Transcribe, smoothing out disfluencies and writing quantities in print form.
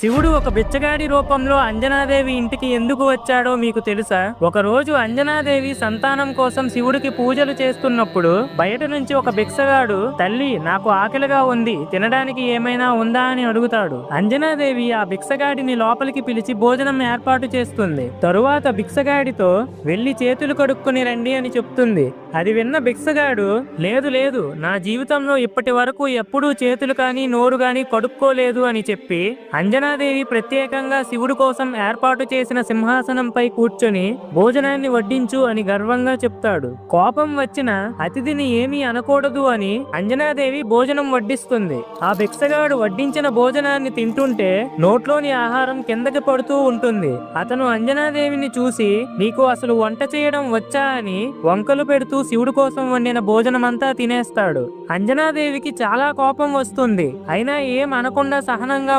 శివుడు ఒక బిచ్చగాడి రూపంలో అంజనాదేవి ఇంటికి ఎందుకు వచ్చాడో మీకు తెలుసా? ఒకరోజు అంజనాదేవి సంతానం కోసం శివుడికి పూజలు చేస్తున్నప్పుడు బయట నుంచి ఒక భిక్షగాడు, తల్లి నాకు ఆకలిగా ఉంది, తినడానికి ఏమైనా ఉందా అని అడుగుతాడు. అంజనాదేవి ఆ భిక్షగాడిని లోపలికి పిలిచి భోజనం ఏర్పాటు చేస్తుంది. తరువాత భిక్షగాడితో వెళ్లి చేతులు కడుక్కుని రండి అని చెప్తుంది. అది విన్న భిక్షగాడు, లేదు లేదు, నా జీవితంలో ఇప్పటి వరకు ఎప్పుడూ చేతులు కానీ నోరు కానీ కడుక్కోలేదు అని చెప్పి అంజనాదేవి ప్రత్యేకంగా శివుడు కోసం ఏర్పాటు చేసిన సింహాసనంపై కూర్చొని భోజనాన్ని వడ్డించు అని గర్వంగా చెప్తాడు. కోపం వచ్చిన అతిథిని ఏమీ అనకూడదు అని అంజనాదేవి భోజనం వడ్డిస్తుంది. ఆ భిక్షగాడు వడ్డించిన భోజనాన్ని తింటుంటే నోట్లోని ఆహారం కిందకి పడుతూ ఉంటుంది. అతను అంజనాదేవిని చూసి, నీకు అసలు వంట చేయడం వచ్చా అని వంకలు పెడుతూ శివుడు కోసం వండిన భోజనమంతా తినేస్తాడు. అంజనాదేవికి చాలా కోపం వస్తుంది. అయినా ఏం అనకుండా సహనంగా